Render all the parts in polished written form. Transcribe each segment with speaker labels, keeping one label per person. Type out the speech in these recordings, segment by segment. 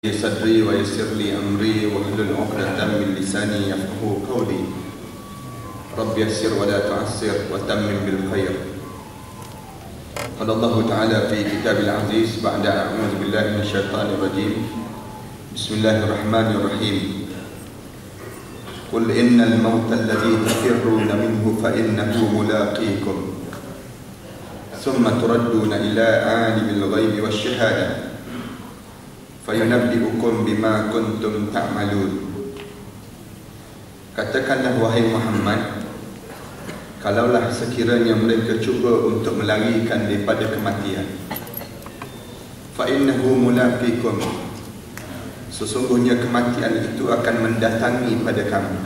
Speaker 1: صدري ويسر لي أمري واحلل عقدة من لساني يفقهوا قولي رب يسر ولا تعسر وتمم بالخير. قال الله تعالى في كتاب العزيز بعد أعوذ بالله من الشيطان الرجيم بسم الله الرحمن الرحيم قل إن الموت الذي تفرون منه فإنه ملاقيكم ثم تردون إلى عالم الغيب والشهادة fayunabbi'ukum bima kuntum ta'malun. Katakanlah wahai Muhammad, kalaulah sekiranya mereka cuba untuk melarikan daripada kematian, fa innahu mulaqikum, sesungguhnya kematian itu akan mendatangi pada kamu.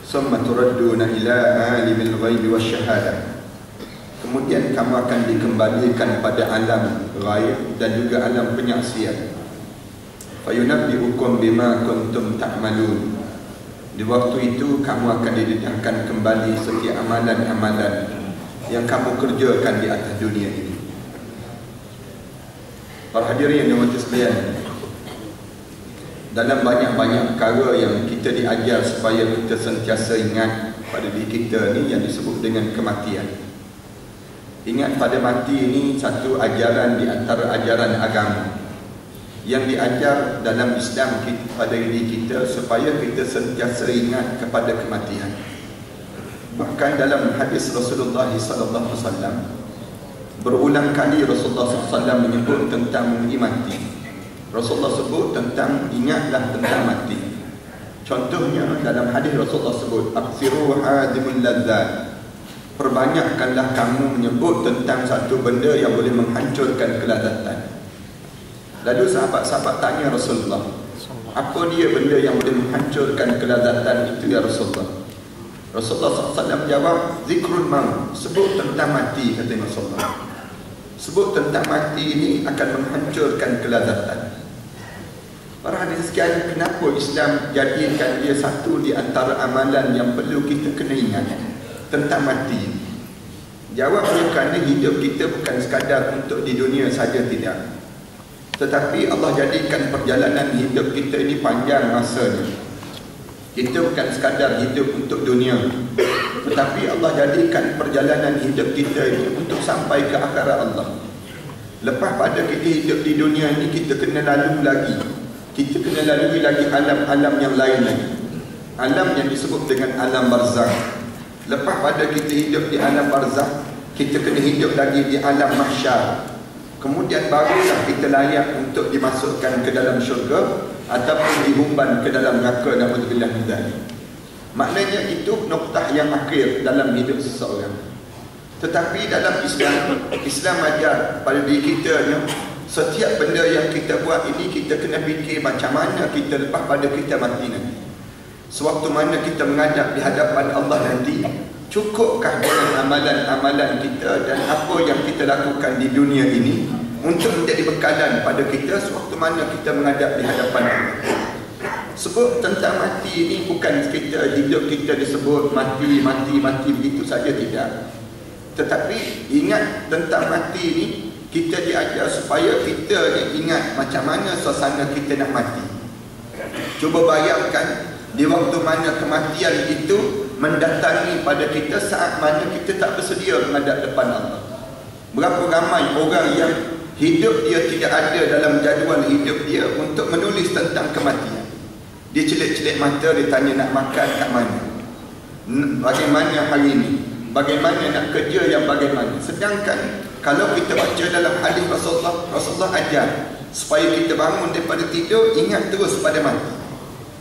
Speaker 1: Summa turadduna ila alimil ghaibi wasyahadah, kemudian kamu akan dikembalikan pada alam ghaib dan juga alam penyaksian. Fayunabbi'ukum bima kuntum ta'malun, di waktu itu kamu akan didedahkan kembali setiap amalan-amalan yang kamu kerjakan di atas dunia ini. Para hadirin yang dirahmati sekalian, dalam banyak-banyak perkara yang kita diajar supaya kita sentiasa ingat pada diri kita ni yang disebut dengan kematian. Ingat pada mati ini satu ajaran di antara ajaran agama yang diajar dalam Islam pada diri kita supaya kita sentiasa ingat kepada kematian. Bahkan dalam hadis Rasulullah SAW berulang kali Rasulullah SAW menyebut tentang mati. Rasulullah sebut tentang ingatlah tentang mati. Contohnya dalam hadis Rasulullah sebut aksiru hadimul ladzat, perbanyakkanlah kamu menyebut tentang satu benda yang boleh menghancurkan kelazatan. Lalu sahabat-sahabat tanya Rasulullah, apa dia benda yang boleh menghancurkan kelazatan itu ya Rasulullah? Rasulullah SAW jawab, zikrul maut, sebut tentang mati, kata Rasulullah. Sebut tentang mati ini akan menghancurkan kelazatan. Para hadirin sekalian, kenapa Islam jadikan dia satu di antara amalan yang perlu kita kena ingat tentang mati? Jawabnya kerana hidup kita bukan sekadar untuk di dunia saja, tidak. Tetapi Allah jadikan perjalanan hidup kita ini panjang masanya. Kita bukan sekadar hidup untuk dunia, tetapi Allah jadikan perjalanan hidup kita ini untuk sampai ke akhirat Allah. Lepas pada kita hidup di dunia ini, kita kena lalu lagi. Kita kena lalui lagi alam-alam yang lain lagi. Alam yang disebut dengan alam barzakh. Lepas pada kita hidup di alam barzakh, kita kena hidup lagi di alam mahsyar. Kemudian barulah kita layak untuk dimasukkan ke dalam syurga ataupun dihumban ke dalam neraka, na'udzubillah min dzalik. Maknanya itu noktah yang akhir dalam hidup seseorang. Tetapi dalam Islam ajar pada diri kita, setiap benda yang kita buat ini kita kena fikir macam mana kita lepas pada kita mati nanti. Sewaktu mana kita menghadap di hadapan Allah nanti, cukupkah dengan amalan-amalan kita dan apa yang kita lakukan di dunia ini untuk menjadi bekalan pada kita sewaktu mana kita menghadap di hadapan Allah. Sebut tentang mati ini bukan kita hidup kita disebut mati begitu saja, tidak. Tetapi ingat tentang mati ini, kita diajar supaya kita ingat macam mana suasana kita nak mati. Cuba bayangkan di waktu mana kematian itu mendatangi pada kita saat mana kita tak bersedia menghadap depan Allah. Berapa ramai orang yang hidup dia tidak ada dalam jadual hidup dia untuk menulis tentang kematian. Dia celik-celik mata, dia tanya nak makan kat mana, bagaimana hari ini, bagaimana nak kerja yang bagaimana. Sedangkan kalau kita baca dalam hadis Rasulullah ajar supaya kita bangun daripada tidur, ingat terus pada mati.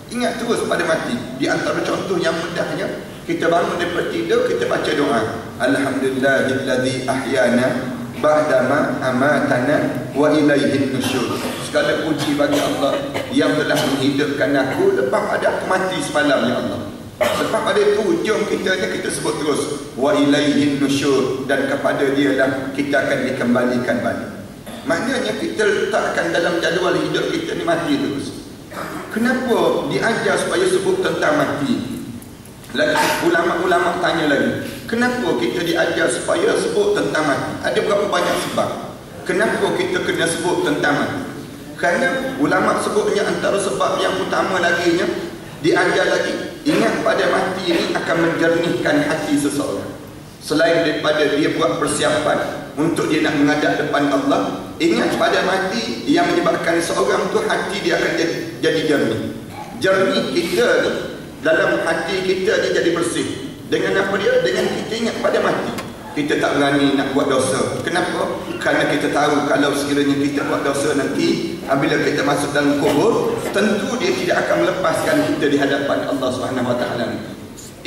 Speaker 1: Ingat terus pada mati. Di antara contoh yang mudahnya, kita bangun daripada tidur, kita baca doa, alhamdulillahilladzi ahyana ba'dama amatana wa ilaihin nusyur. Segala puji bagi Allah yang telah menghidupkan aku lepas pada aku mati semalam, ya Allah. Lepas pada itu hujung kita sebut terus wa ilaihin nusyur, dan kepada dialah kita akan dikembalikan balik. Maknanya kita letakkan dalam jadual hidup kita ni mati terus. Kenapa diajar supaya sebut tentang mati? Lagi ulama-ulama tanya lagi, kenapa kita diajar supaya sebut tentang mati? Ada berapa banyak sebab kenapa kita kena sebut tentang mati? Kerana ulama sebutnya antara sebab yang utama laginya, diajar lagi, ingat pada mati ini akan menjernihkan hati seseorang. Selain daripada dia buat persiapan untuk dia nak menghadap depan Allah, ingat pada mati yang menyebabkan seorang tu hati dia akan jadi jernih. Jernih kita ni, dalam hati kita dia jadi bersih. Dengan apa dia? Dengan kita ingat pada mati. Kita tak berani nak buat dosa. Kenapa? Kerana kita tahu kalau sekiranya kita buat dosa nanti, apabila kita masuk dalam kubur, tentu dia tidak akan melepaskan kita di hadapan Allah SWT.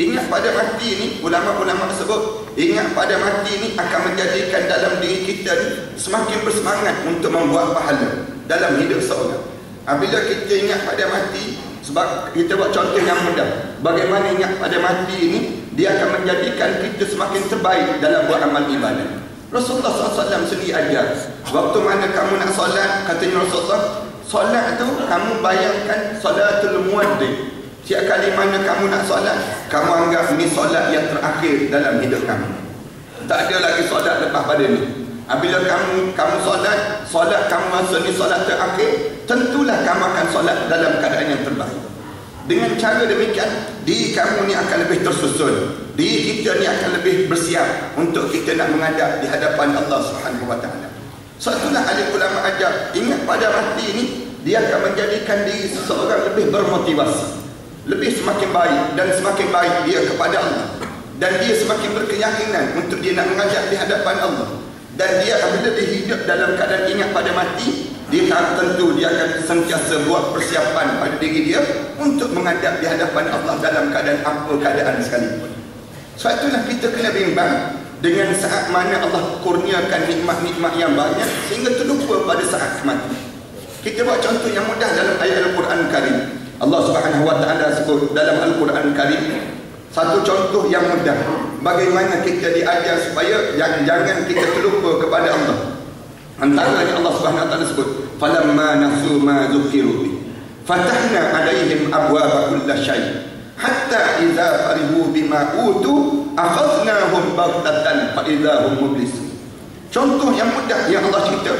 Speaker 1: Ingat pada mati ini, ulama-ulama sebut, ingat pada mati ini akan menjadikan dalam diri kita ni semakin bersemangat untuk membuat pahala dalam hidup seorang. Apabila kita ingat pada mati, sebab kita buat contoh yang mudah, bagaimana ingat pada mati ini, dia akan menjadikan kita semakin terbaik dalam buat amal ibadah. Rasulullah SAW sendiri ajar, waktu mana kamu nak solat, katanya Rasulullah, solat tu kamu bayangkan solatul muadzin. Setiap kali mana kamu nak solat, kamu anggap ini solat yang terakhir dalam hidup kamu. Tak ada lagi solat lepas pada ni. Apabila kamu solat kamu rasa ni solat terakhir, tentulah kamu akan solat dalam keadaan yang terbaik. Dengan cara demikian, diri kamu ni akan lebih tersusun, diri kita ni akan lebih bersiap untuk kita nak menghadap di hadapan Allah SWT. Satulah alim ulama ajar, ingat pada mati ini, dia akan menjadikan diri seseorang lebih bermotivasi, lebih semakin baik dan semakin baik dia kepada Allah, dan dia semakin berkeyakinan untuk dia nak menghadap di hadapan Allah. Dan dia apabila dia hidup dalam keadaan ingat pada mati, dia tentu dia akan sentiasa buat persiapan pada diri dia untuk menghadap di hadapan Allah dalam keadaan apa keadaan sekalipun. Sebab itulah kita kena bimbang dengan saat mana Allah kurniakan nikmat-nikmat yang banyak sehingga terlupa pada saat mati. Kita buat contoh yang mudah dalam ayat Al-Quran Karim. Allah Subhanahu Wa Taala sebut dalam Al-Quran Karim satu contoh yang mudah bagaimana kita diajar supaya jangan kita terlupa kepada Allah. Antaranya Allah Subhanahu Wa Taala sebut, falamma nasu ma dzukiru bi fatahna alaihim abwaaba kulli syai hatta idza farihu bima utu akhadnahum baghtatan fa idza hum mublisun. Contoh yang mudah yang Allah cerita.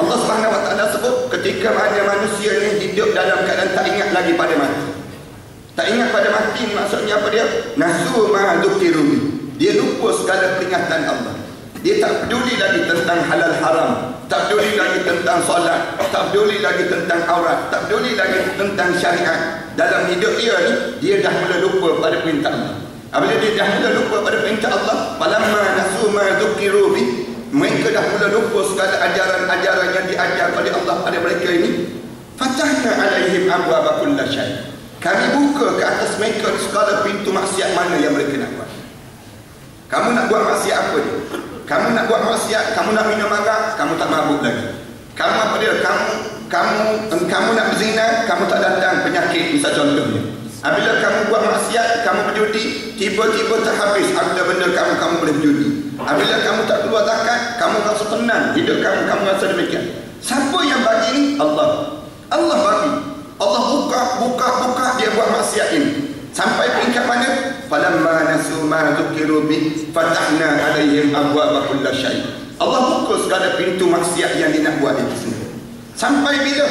Speaker 1: Allah Subhanahu Wa Taala sebut ketika mana manusia ni hidup dalam keadaan tak ingat lagi pada mati. Tak ingat pada mati ni maksudnya apa dia? Nasu ma dzukiru bi. Dia lupa segala peringatan Allah. Dia tak peduli lagi tentang halal haram, tak peduli lagi tentang solat, tak peduli lagi tentang aurat, tak peduli lagi tentang syariat. Dalam hidup dia ni, dia dah mula lupa pada perintah Allah. Apabila dia dah mula lupa pada perintah Allah, falamma nasu ma dzukiru bi, mereka dah mula lupa segala ajaran-ajaran yang diajar oleh Allah pada mereka ini. Fatahna alaihim abwaaba kulli syai. Kami buka ke atas mereka segala pintu maksiat mana yang mereka nak buat. Kamu nak buat maksiat apa dia? Kamu nak buat maksiat, kamu nak minum arak, kamu tak mabuk lagi. Kamu apa dia? Kamu nak berzina, kamu tak datang penyakit, misal contohnya. Apabila kamu buat maksiat, kamu berjudi, tiba-tiba tak habis harta benda kamu boleh berjudi. Apabila kamu tak keluar zakat, kamu rasa tenang, hidup kamu rasa demikian. Siapa yang bagi ni? Allah. Allah bagi. Allah buka dia buat maksiat ini. Sampai peringkat mana? Falamma nasu ma dzukiru bi fatahna alaihim abwaaba kulli syai. Allah buka segala pintu maksiat yang dia nak buat itu semua. Sampai bila?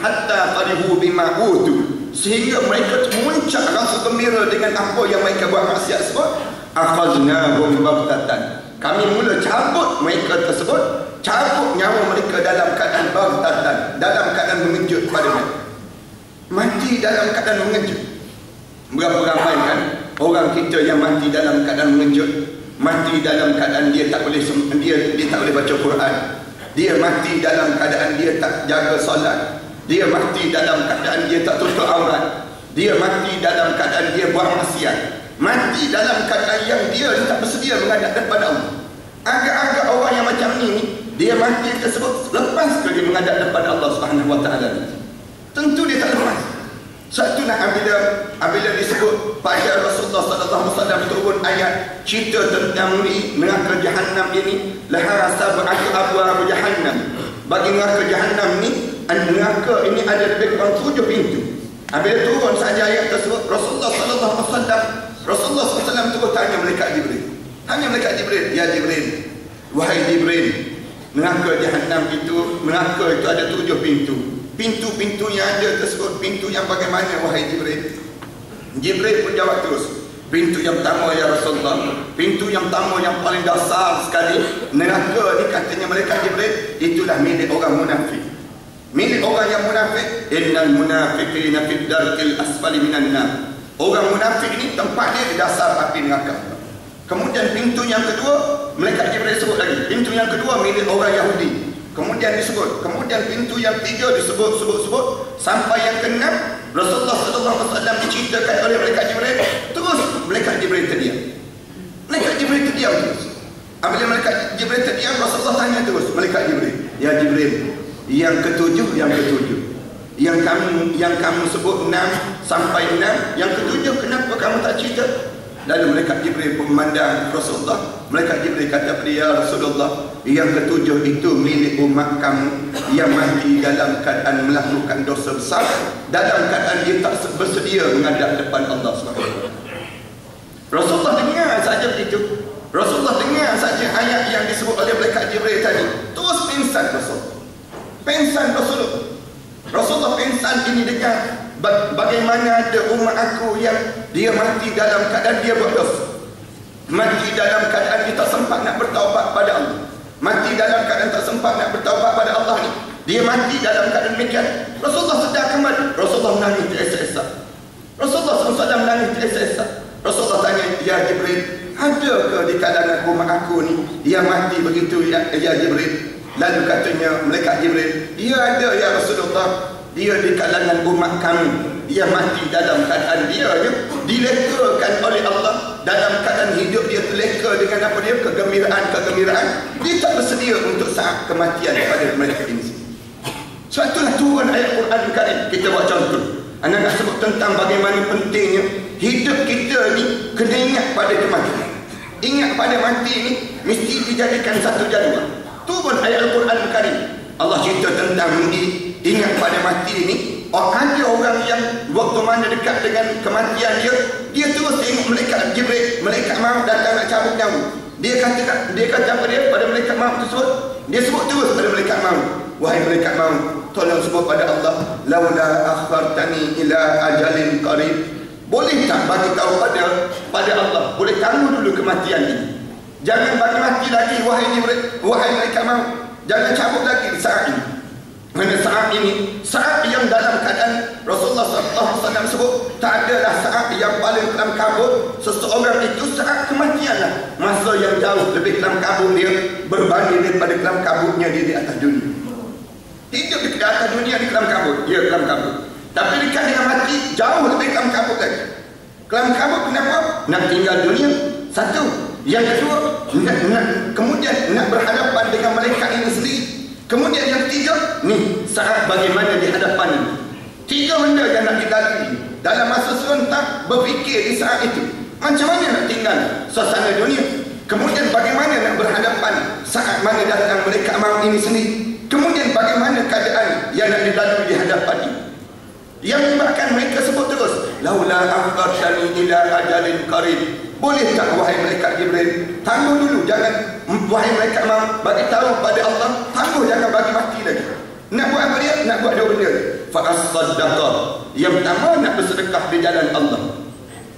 Speaker 1: Hatta farihu bima utu. Sehingga mereka memuncak rasa gembira dengan apa yang mereka buat maksiat tersebut. Akhadnahum baghtatan. Kami mula cabut mereka tersebut, cabut nyawa mereka dalam keadaan baghtatan, dalam keadaan mengejut pada mereka. Mati dalam keadaan mengejut. Berapa ramai kan orang kita yang mati dalam keadaan mengejut, mati dalam keadaan dia tak boleh baca Quran, dia mati dalam keadaan dia tak jaga solat, dia mati dalam keadaan dia tak tutup aurat, dia mati dalam keadaan dia buat maksiat, mati dalam keadaan yang dia tak bersedia menghadap kepada Allah. Agak-agak orang yang macam ni, dia mati tersebut lepas ke dia menghadap kepada Allah Subhanahu Wa Taala? Tentu dia tak lepas. Satu nak apabila disebut pada Rasulullah sallallahu alaihi wasallam turun ayat cerita tentang neraka Jahannam ini, laha sab'atu abwaab jahannam. Bagi neraka Jahannam ni, neraka ini ada lebih kurang 7 pintu. Apabila turun saja ayat tersebut, Rasulullah sallallahu alaihi wasallam terus tanya malaikat Jibril. Tanya malaikat Jibril, ya Jibril, wahai Jibril, Neraka Jahannam itu, neraka itu ada 7 pintu. Pintu-pintu yang ada tersebut, pintu yang bagaimana wahai Jibril? Jibril pun jawab terus, pintu yang pertama ya Rasulullah, pintu yang pertama yang paling dasar sekali, neraka ni katanya mereka Jibril, itulah milik orang munafik. Milik orang yang munafik, innal munafiqina fid darkil asfali minan nar. Orang munafik ni tempatnya di dasar api neraka. Kemudian pintu yang kedua, malaikat Jibril sebut lagi, pintu yang kedua milik orang Yahudi. Kemudian disebut, kemudian pintu yang ketiga disebut sampai yang keenam, Rasulullah SAW diceritakan oleh malaikat Jibril. Terus malaikat Jibril terdiam. Malaikat Jibril terdiam terus. Apabila malaikat Jibril terdiam, Rasulullah tanya terus malaikat Jibril, ya Jibril, yang ketujuh, yang kamu sebut 6 sampai 6, yang ketujuh kenapa kamu tak cerita? Lalu malaikat Jibril memandang Rasulullah. Malaikat Jibril kata kepada ya Rasulullah, yang ketujuh itu milik umat kamu yang mati dalam keadaan melakukan dosa besar, dalam keadaan dia tak bersedia menghadap depan Allah SWT. Rasulullah dengar saja begitu. Rasulullah dengar saja ayat yang disebut oleh malaikat Jibril tadi. Terus pingsan Rasulullah. Pingsan Rasulullah. Rasulullah pingsan ini dengar bagaimana ada umat aku yang dia mati dalam keadaan dia buat dosa. Mati dalam keadaan dia tak sempat nak bertaubat pada Allah. Mati dalam keadaan tak sempat nak bertaubat pada Allah ni. Dia mati dalam keadaan demikian. Rasulullah sedar kembali. Rasulullah menangis teresa-esa. Rasulullah SAW menangis teresa-esa. Rasulullah tanya, ya Jibril, adakah di kalangan umat aku ni yang mati begitu ya Jibril? Lalu katanya malaikat Jibril, dia ada ya Rasulullah. Dia di kalangan umat kami, dia mati dalam keadaan dia dilekakan oleh Allah, dalam keadaan hidup dia terleka dengan apa dia, kegembiraan. Dia tak bersedia untuk saat kematian pada mereka ini. Sebab itulah turun ayat Quran Karim. Kita buat contoh, anak nak sebut tentang bagaimana pentingnya hidup kita ni kena ingat pada kematian. Ingat pada mati ni mesti dijadikan satu jadual. Turun ayat Al-Quran Karim. Allah cerita tentang ini, ingat pada mati ni. Ada orang yang waktu mana dekat dengan kematian dia terus tengok malaikat Jibril, malaikat maut datang nak cabut nyawa. Dia kata apa dia pada malaikat maut tersebut? Dia sebut terus pada malaikat maut, wahai malaikat maut, tolong sebut pada Allah, laula akhartani ila ajalin qarib. Boleh tak bagi tahu pada Allah, boleh tangguh dulu kematian ini. Jangan bagi mati lagi wahai Jibril, wahai malaikat maut. Jangan cabut lagi saat ini. Mana saat ini, saat yang dalam keadaan Rasulullah SAW sebut, tak adalah saat yang paling kelam kabut seseorang itu saat kematian lah. Masa yang jauh lebih kelam kabut dia berbanding daripada kelam kabutnya dia di atas dunia. Hidup di atas dunia di kelam kabut, ya kelam kabut. Tapi dekat dengan mati jauh lebih kelam kabut lagi. Kelam kabut kenapa? Nak tinggal dunia, satu. Yang kedua, kemudian nak berhadapan dengan malaikat ini sendiri. Kemudian yang ketiga, ni saat bagaimana di hadapan ini. 3 benda yang nak kita lalui dalam masa serentak, berfikir di saat itu. Macam mana nak tinggal suasana dunia. Kemudian bagaimana nak berhadapan saat mana datang malaikat maut ini sendiri. Kemudian bagaimana keadaan yang nak dilalui di hadapan ini. Yang menyebabkan mereka sebut terus, laula akhartani ila ajalin qarib. Boleh tak wahai malaikat Jibril, tangguh dulu, jangan wahai malaikat maut bagi tahu pada Allah, tangguh, jangan bagi mati lagi. Nak buat apa dia? Nak buat 2 benda. Fa as-saddaqa. Yang pertama nak bersedekah di jalan Allah.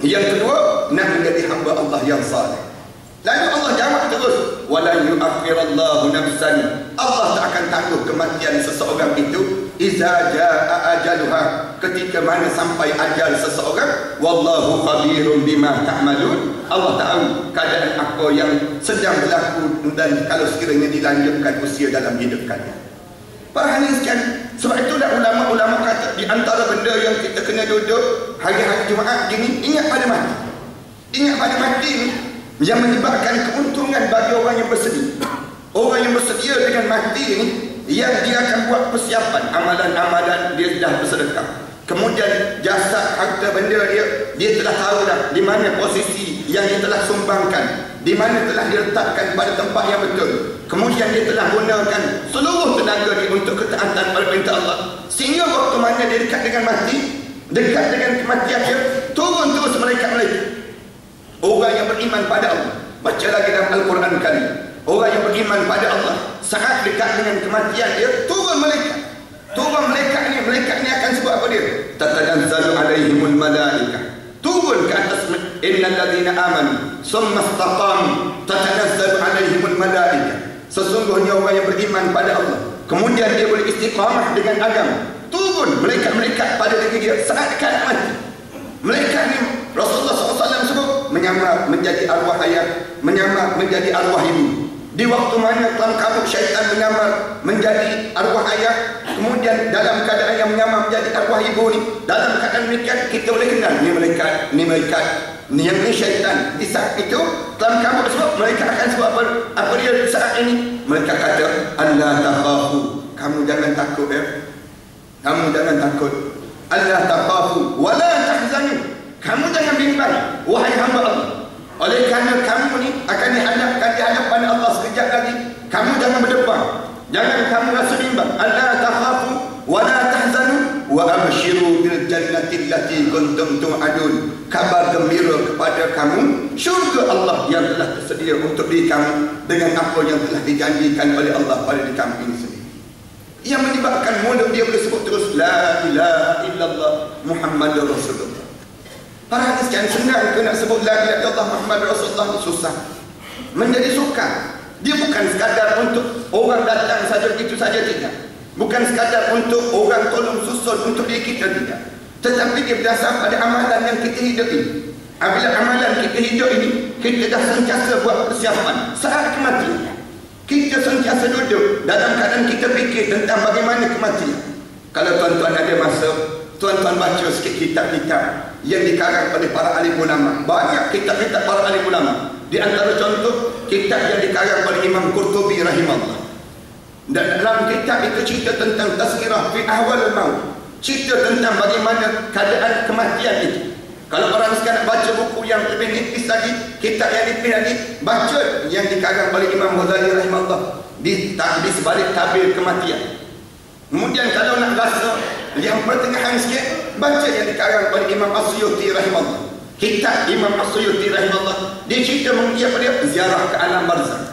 Speaker 1: Yang kedua nak menjadi hamba Allah yang saleh. Lalu Allah jawab terus, wala yu'akhirallahu nafsan. Allah tak akan tangguh kematian seseorang itu iza jaa ajaluha, ketika mana sampai ajal seseorang. Wallahu khabirun bima ta'malun. Allah tahu keadaan apa yang sedang berlaku dan kalau sekiranya dilanjutkan usia dalam hidup kalian. Para hadirin sekalian, sebab itulah ulama-ulama kata di antara benda yang kita kena duduk hari-hari Jumaat gini, ingat pada mati. Ingat pada mati ni yang menyebabkan keuntungan bagi orang yang bersedia. Orang yang bersedia dengan mati ini, yang dia akan buat persiapan amalan-amalan, dia dah bersedekah. Kemudian jasad, harta benda dia telah tahu dah di mana posisi yang dia telah sumbangkan, di mana telah diletakkan pada tempat yang betul. Kemudian dia telah gunakan seluruh tenaga dia untuk ketaatan pada perintah Allah, sehingga waktu mana dia dekat dengan mati, dekat dengan kematian dia, turun terus malaikat-malaikat. Orang yang beriman pada Allah. Baca lagi dalam Al-Quran kali. Orang yang beriman pada Allah, saat dekat dengan kematian dia, turun malaikat. Turun malaikat ni akan sebut apa dia? Tatanazzalu alaihimul malaikah. Turun ke atas innal ladzina amanu summa istaqamu tatanazzalu alaihimul malaikah. Sesungguhnya orang yang beriman pada Allah, kemudian dia boleh istiqamah dengan agama, turun malaikat-malaikat pada diri dia saat dekat mati. Malaikat ni Rasulullah SAW sebut menyamar menjadi arwah ayah, menyamar menjadi arwah ibu. Di waktu mana kelam kabut syaitan menyamar menjadi arwah ayah, kemudian dalam keadaan yang menyamar menjadi arwah ibu ni, dalam keadaan demikian kita boleh kenal ni malaikat, ni yang ni syaitan. Di saat itu kelam kabut sebab malaikat akan sebut apa dia saat ini? Mereka kata, Allah takhafu, kamu jangan takut ya. Kamu jangan takut. Allah takhafu wala tahzanu, kamu jangan bimbang wahai hamba Allah. Oleh kerana kamu ni akan dihadapkan di hadapan Allah sekejap lagi, kamu jangan berdebar, jangan kamu rasa bimbang. Allah takhafu wala tahzanu wa abshiru bil jannati allati kuntum tu'adun. Kabar gembira kepada kamu syurga Allah yang telah tersedia untuk diri kamu dengan apa yang telah dijanjikan oleh Allah pada diri kamu ini sendiri. Yang menyebabkan mulut dia boleh sebut terus la ilaha illallah Muhammadur Rasulullah. Para hadis kan senang ke nak sebut la ilaha illallah Muhammadur Rasulullah, itu susah. Menjadi sukar. Dia bukan sekadar untuk orang datang saja, itu saja tidak. Bukan sekadar untuk orang tolong susun untuk diri kita, tidak. Tetapi dia berdasar pada amalan yang kita hidup ini. Apabila amalan kita hidup ini, kita dah sentiasa buat persiapan saat kematian. Kita sentiasa duduk dalam keadaan kita fikir tentang bagaimana kematian. Kalau tuan-tuan ada masa, tuan-tuan baca sikit kitab-kitab yang dikarang oleh para alim ulama. Banyak kitab-kitab para alim ulama. Di antara contoh kitab yang dikarang oleh Imam Qurtubi rahimahullah. Dan dalam kitab itu cerita tentang tazkirah fi ahwal al-maut. Cerita tentang bagaimana keadaan kematian itu. Kalau orang sekarang baca buku yang lebih nipis lagi, kitab yang nipis lagi, baca yang dikarang oleh Imam Ghazali rahimahullah di sebalik tabir kematian. Kemudian kalau nak rasa yang pertengahan sikit, baca yang dikarang oleh Imam As-Suyuti rahimahullah. Kitab Imam As-Suyuti rahimahullah, dia cerita mengenai apa dia? Ziarah ke alam barzakh.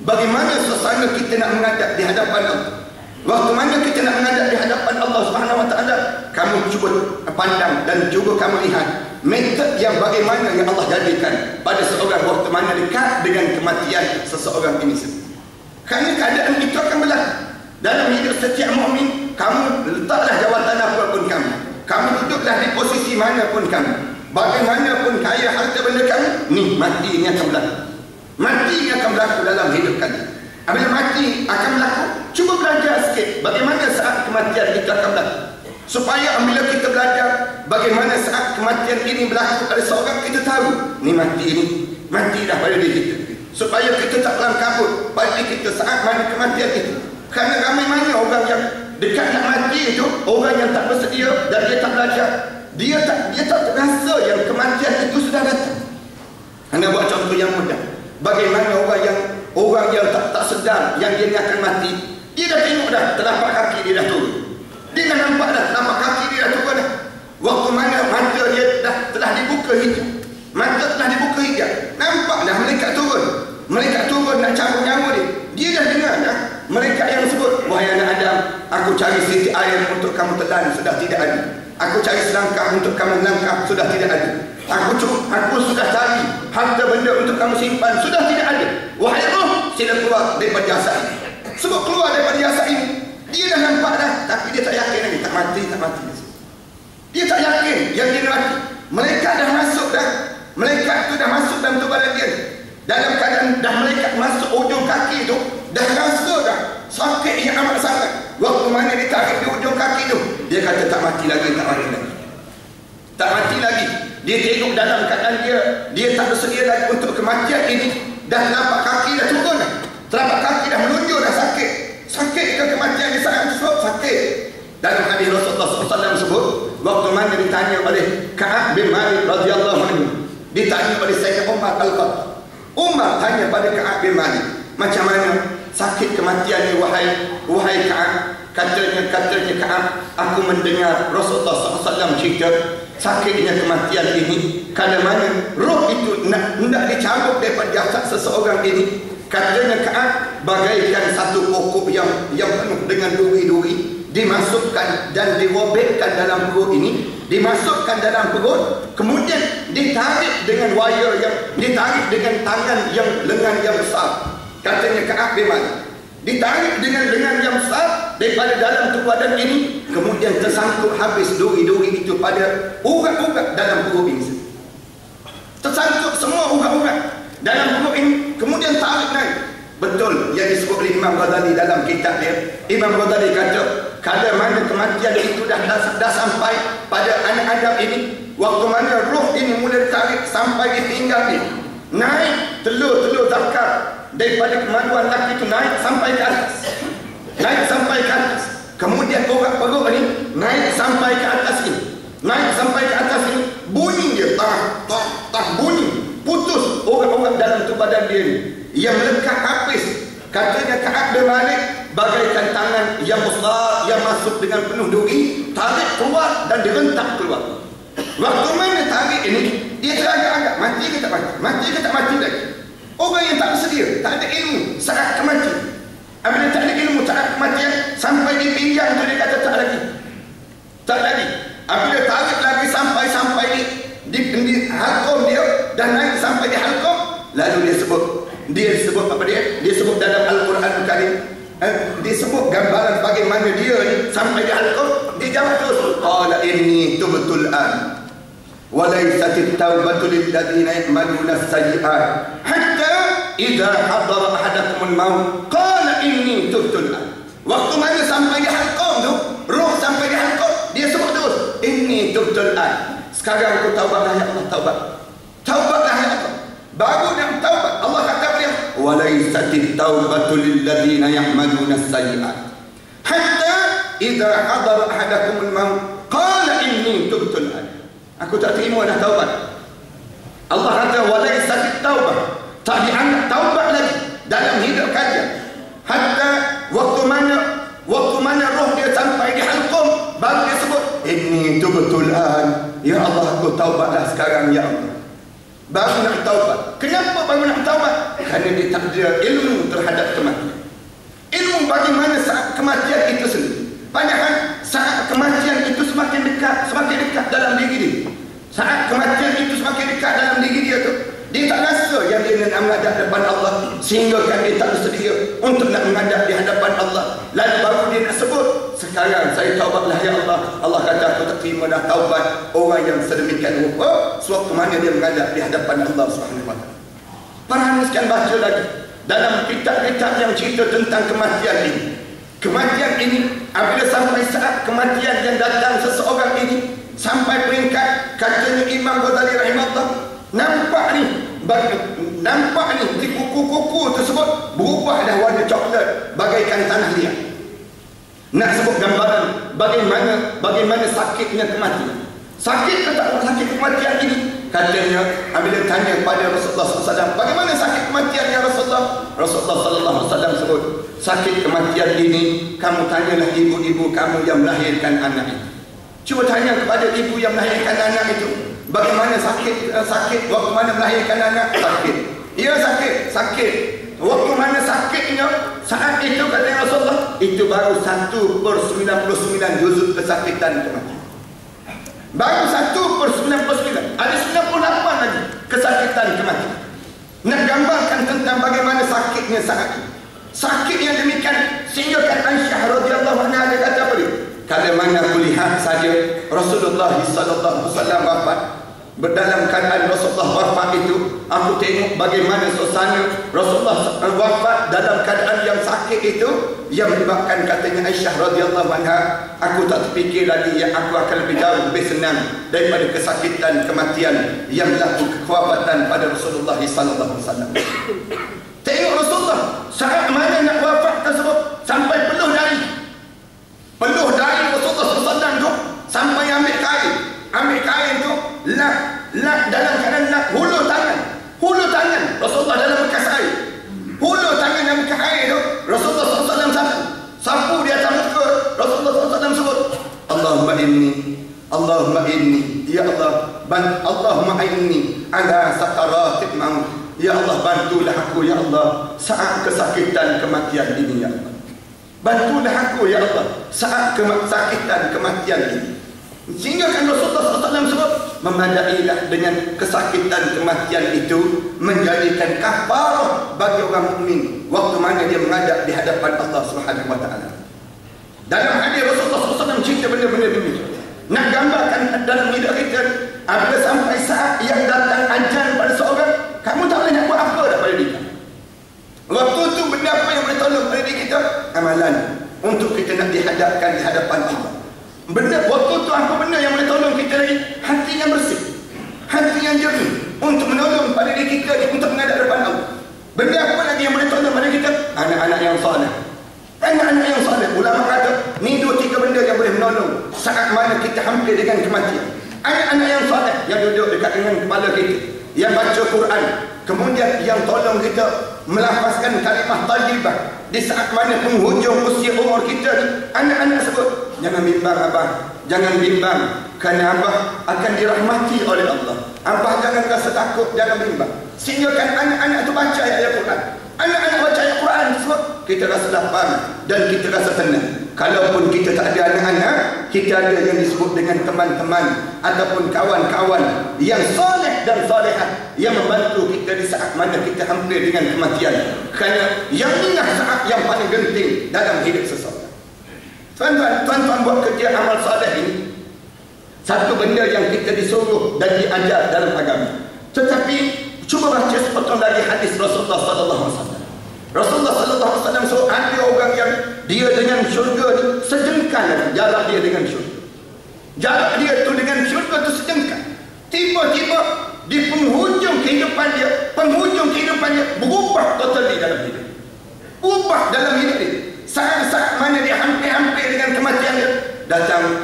Speaker 1: Bagaimana suasana kita nak menghadap di hadapan Allah. Waktu mana kita nak menghadap di hadapan Allah Subhanahu Wa Taala, kamu cuba pandang dan cuba kamu lihat metod yang bagaimana yang Allah jadikan pada seorang waktu mana dekat dengan kematian seseorang ini sendiri. Kerana keadaan itu akan berlaku dalam hidup setiap mukmin. Kamu letaklah jawatan apa pun kamu, kamu duduklah di posisi mana pun kamu, bagaimanapun kaya harta benda kamu, ni mati ini akan berlaku. Mati ini akan berlaku dalam hidup kalian. Apabila mati akan berlaku, cuba belajar sikit bagaimana saat kematian itu akan berlaku, supaya apabila kita belajar bagaimana saat kematian ini berlaku pada seorang, kita tahu ni mati dah pada diri kita, supaya kita tak kelam kabut pada diri kita saat mana kematian itu. Kerana ramai mana orang yang dekat nak mati itu, orang yang tak bersedia dan dia tak belajar, dia tak terasa yang kematian itu sudah datang. Anda buat contoh yang mudah. Bagaimana orang yang tak sedar yang dia akan mati, dia dah tengok dah telapak kaki dia dah turun. Dia dah nampak dah telapak kaki dia dah turun dah. Waktu mana mata dia telah dibuka hijab, mata telah dibuka hijab, nampak dah malaikat turun. Malaikat turun nak cabut nyawa dia. Dia dah dengar dah malaikat yang sebut, wahai anak Adam, aku cari sedikit air untuk kamu telan, sudah tidak ada. Aku cari selangkah untuk kamu melangkah, sudah tidak ada. Aku sudah cari harta benda untuk kamu simpan, sudah tidak ada. Wahai roh, sila keluar daripada jasad ini. Sebab keluar daripada jasad ini, dia dah nampak dah, tapi dia tak yakin lagi. Tak mati. Dia tak yakin yang dia mati. Malaikat dah masuk dah. Malaikat tu dah masuk dalam tubuh dia. Dalam keadaan dah malaikat masuk ujung kaki tu, dah rasa dah sakit yang amat sangat. Waktu mana dia tarik di ujung kaki tu, dia kata tak mati lagi. Tak mati lagi. Dia tengok dalam keadaan dia tak bersedia lagi untuk kematian ini. Dah telapak kaki dah turun dah. Telapak kaki dah menunjuk dah sakit. Sakit ke kematian dia sangat sebab sakit. Dalam hadis Rasulullah SAW sebut, waktu mana ditanya oleh Ka'ab bin Malik radhiyallahu anhu, ditanya oleh Sayyidina Umar Al-Khattab. Umar tanya pada Ka'ab bin Malik, macam mana sakit kematian ni wahai Ka'ab? Katanya Ka'ab, aku mendengar Rasulullah SAW cerita sakitnya kematian ini, kadang mana roh itu nak dicabut daripada jasad seseorang ini, Katanya Ka'ab, bagaikan satu pokok yang penuh dengan duri-duri, dimasukkan dan dirobekkan dalam perut ini, dimasukkan dalam perut, kemudian ditarik dengan wire yang ditarik dengan tangan yang lengan yang besar. Katanya Ka'ab bagaimana? Ditarik dengan lengan yang besar daripada dalam tubuh badan ini, kemudian tersangkut habis duri-duri itu pada urat-urat dalam perut ini. Tersangkut semua urat-urat dalam perut ini, kemudian tarik naik. Betul yang disebut oleh Imam Ghazali dalam kitab dia. Imam Ghazali kata, kalau mana kematian itu dah sampai pada anak Adam ini, waktu mana roh ini mula tarik sampai di pinggang dia, naik telur-telur zakar daripada kemaluan lelaki itu naik sampai ke atas, naik sampai ke atas. Kemudian urat perut ini naik sampai ke atas ini, naik sampai ke atas ini, bunyi dia tak bunyi, putus urat-urat dalam tubuh badan dia ini yang melekat habis. Katanya Ka'ab bin Malik, bagaikan tangan yang besar yang masuk dengan penuh duri, tarik keluar dan direntak keluar. Waktu mana tarik ini, dia teragak-agak, mati ke tak mati, mati ke tak mati lagi. Orang yang tak bersedia, tak ada ilmu saat kematian. Apabila tak ada ilmu saat kematian, sampai di pinggang tu dia kata tak lagi, tak lagi. Apabila tarik lagi sampai di halqum dia dan naik sampai di halqum, lalu dia sebut apa dia sebut dalam Al-Quran Karim, dia sebut gambaran bagaimana dia ni sampai di halqum. Dia jawab terus, qala inni tubtul an wa laysat at-taubatu lil ladzina ya'maluna as-sayyi'at hatta idza hadara ahadakumul maut qala inni tubtul an. Waktu mana sampai di halqum tu, roh sampai di halqum, dia sebut terus, inni tubtul an. Sekarang aku taubatlah ya Allah, taubatlah ya Allah. Baru nak taubat, Allah kata dia, walaisatit taubatu lil ladzina ya'maluna as-sayyi'at hatta idza hadara ahadakumul maut qala inni tubtul an. Aku tak terima dah taubat. Allah kata walaisatit taubah, tak dianggap taubat lagi dalam hidup kalian. Hatta waktu mana roh dia sampai di halqum, baru dia sebut inni tubtul an. Ya Allah, aku taubatlah sekarang ya Allah. Baru nak taubat. Kenapa baru nak taubat? Kerana dia tak ada ilmu terhadap kematian. Ilmu bagaimana saat kematian itu sendiri. Padahal saat kematian itu semakin dekat dalam diri dia. Saat kematian itu semakin dekat dalam diri dia tu, dia tak rasa yang dia nak menghadap depan Allah, sehingga kan dia tak bersedia untuk nak menghadap di hadapan Allah. Lalu baru dia nak sebut, sekarang saya taubatlah ya Allah. Allah kata aku tak terima dah taubat orang yang sedemikian rupa sewaktu mana dia menghadap di hadapan Allah SWT. Para sekalian, baca lagi dalam kitab-kitab yang cerita tentang kematian ini. Kematian ini, apabila sampai saat kematian yang datang seseorang ini, sampai peringkat katanya Imam Ghazali rahimahullah, nampak ni di kuku-kuku tersebut berubah dah warna coklat bagaikan tanah liat. Nak sebut gambaran bagaimana sakitnya kematian. Sakit ke tak sakit kematian ini? Katanya apabila tanya pada Rasulullah SAW, bagaimana sakit kematian ya Rasulullah? Rasulullah SAW sebut, sakit kematian ini kamu tanyalah ibu-ibu kamu yang melahirkan anak itu. Cuba tanya kepada ibu yang melahirkan anak itu, bagaimana sakit waktu mana melahirkan anak? Sakit. Ya sakit. Waktu mana sakitnya? Saat itu kata Rasulullah, itu baru 1/99 juzuk kesakitan kematian. Baru 1/99. Ada 98 lagi kesakitan kematian. Nak gambarkan tentang bagaimana sakitnya saat itu. Sakit yang demikian sehingga Aisyah radhiyallahu anha dia kata apa dia? Kalau mana aku lihat saja Rasulullah sallallahu alaihi wasallam wafat, dalam keadaan Rasulullah wafat itu, aku tengok bagaimana suasana Rasulullah wafat dalam keadaan yang sakit itu, yang menyebabkan katanya Aisyah radhiyallahu anha, aku tak terfikir lagi yang aku akan lebih jauh lebih senang daripada kesakitan kematian yang berlaku kewafatan pada Rasulullah sallallahu alaihi wasallam. Tengok Rasulullah saat mana nak wafat tersebut sampai peluh dari Rasulullah SAW tu, sampai ambil kain tu lap dalam keadaan lap hulu tangan Rasulullah dalam bekas air, hulu tangan dalam bekas air tu Rasulullah SAW sapu di atas muka. Rasulullah SAW sebut, Allahumma inni ya Allah, Allahumma inni ala sakaratil maut, Ya Allah, bantulah aku ya Allah saat kesakitan kematian ini ya Allah. Bantulah aku ya Allah saat kesakitan kematian ini. Sehingga kan Rasulullah SAW sebut, memadailah dengan kesakitan kematian itu menjadikan kafarah bagi orang mukmin waktu mana dia menghadap di hadapan Allah Subhanahu wa taala. Dalam hadis Rasulullah SAW cerita benda-benda ini. Nak gambarkan dalam hidup kita, apabila sampai saat yang datang ajal pada seorang, kamu tak boleh nak buat apa dah pada dia. Waktu tu benda apa yang boleh tolong pada diri kita? Amalan untuk kita nak dihadapkan di hadapan Allah. Benda waktu tu apa benda yang boleh tolong kita lagi? Hati yang bersih, hati yang jernih untuk menolong pada diri kita untuk menghadap depan Allah. Benda apa lagi yang boleh tolong pada kita? Anak-anak yang soleh. Anak-anak yang soleh. Ulama kata ni 2-3 benda yang boleh menolong saat mana kita hampir dengan kematian. Anak-anak yang soleh yang duduk dekat dengan kepala kita, yang baca Quran, kemudian yang tolong kita melafazkan kalimah thayyibah di saat mana penghujung usia umur kita ni. Anak-anak sebut, jangan bimbang abah, jangan bimbang, kerana abah akan dirahmati oleh Allah. Abah jangan rasa takut, jangan bimbang. Sehingga kan anak-anak tu baca ayat Quran. Anak-anak baca ayat Quran semua, kita rasa lapang dan kita rasa tenang. Kalaupun kita tak ada anak-anak, kita ada yang disebut dengan teman-teman ataupun kawan-kawan yang soleh dan solehat yang membantu kita di saat mana kita hampir dengan kematian. Kerana yang inilah saat yang paling penting dalam hidup seseorang. Tuan-tuan buat kerja amal soleh ini satu benda yang kita disuruh dan diajar dalam agama. Tetapi cuba baca sepotong lagi hadis Rasulullah sallallahu alaihi wasallam. Rasulullah sallallahu alaihi wasallam suruh ada orang yang dia dengan syurga ni sejengkal lagi jarak dia dengan syurga. Jarak dia tu dengan syurga tu sejengkal. Tiba-tiba di penghujung kehidupan dia berubah totally dalam hidup. Ubah dalam hidup dia. Saat-saat mana dia hampir-hampir dengan kematian dia,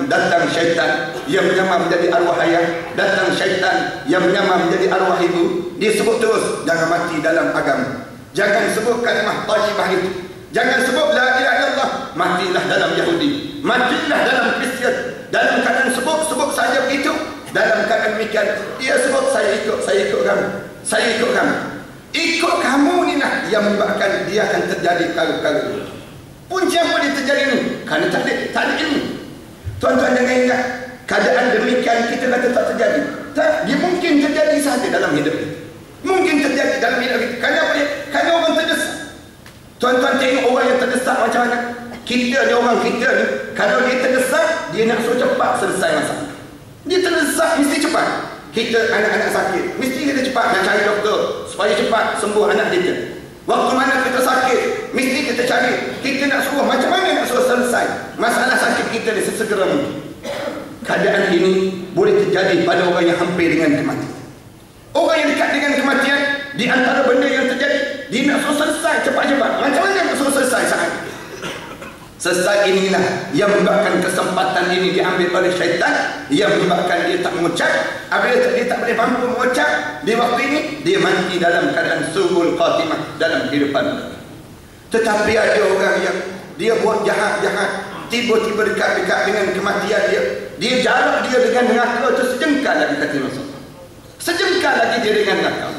Speaker 1: datang syaitan yang menyamar menjadi arwah ayah, datang syaitan yang menyamar menjadi arwah ibu. Dia sebut terus, jangan mati dalam agama, jangan sebut kalimah thayyibah itu, jangan sebut la ilaha illallah, matilah dalam Yahudi, matilah dalam Kristian. Dalam keadaan sebut saja begitu, dalam keadaan demikian dia sebut saya ikut kamu. Ikut kamu ni lah yang menyebabkan dia akan terjadi perkara-perkara. Punca apa dia terjadi ni? Kerana tak ada ilmu. Tuan-tuan jangan ingat keadaan demikian kita kata tak terjadi. Tak, dia mungkin terjadi saja dalam hidup kita. Mungkin terjadi dalam hidup kita. Kerana apa dia? Kerana orang terdesak. Tuan-tuan tengok orang yang terdesak macam mana? Kita ni, orang kita ni, kalau dia terdesak, dia nak suruh cepat selesai masalah. Dia terdesak mesti cepat. Kita anak-anak sakit, mesti kita cepat nak cari doktor supaya cepat sembuh anak kita. Waktu mana kita sakit, mesti kita cari. Kita nak suruh macam mana nak suruh selesai masalah sakit kita ni sesegera mungkin. Keadaan ini boleh terjadi pada orang yang hampir dengan kematian. Orang yang dekat dengan kematian, di antara benda yang terjadi, dia nak suruh selesai cepat-cepat. Macam mana nak suruh selesai saat itu? Selesai inilah yang menyebabkan kesempatan ini diambil oleh syaitan, yang menyebabkan dia tak mengucap. Apabila dia tak boleh mampu mengucap di waktu ini, dia mati dalam keadaan su'ul khatimah dalam kehidupan. Tetapi ada orang yang dia buat jahat-jahat, tiba-tiba dekat-dekat dengan kematian dia jarak dia dengan neraka itu sejengkal lagi, kata Rasulullah. Sejengkal lagi dia dengan neraka.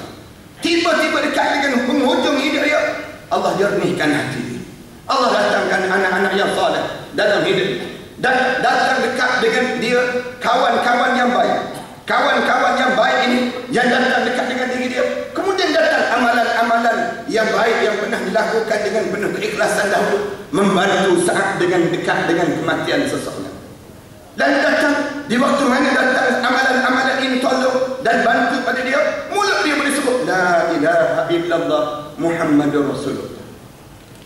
Speaker 1: Tiba-tiba dekat dengan penghujung hidup dia, Allah jernihkan hati dia. Allah datangkan anak-anak yang soleh dalam hidup, dan datang dekat dengan dia kawan-kawan yang baik. Kawan-kawan yang baik ini yang datang dekat dengan diri dia. Kemudian datang amalan-amalan yang baik yang pernah dilakukan dengan penuh keikhlasan dahulu, membantu saat dengan dekat dengan kematian seseorang. Dan datang di waktu mana datang amalan-amalan ini tolong dan bantu pada dia, mulut dia boleh sebut la ilaha illallah Muhammadur Rasulullah.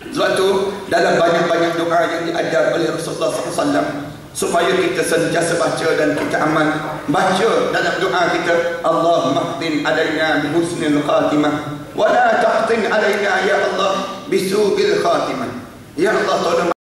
Speaker 1: Sebab tu dalam banyak-banyak doa yang diajar oleh Rasulullah SAW, supaya kita sentiasa baca dan kita amal. Baca dalam doa kita, Allahumma hdin alaina bi husnil khatimah wa la tahtin alaina ya Allah bi su'il khatimah. Ya Allah, tolong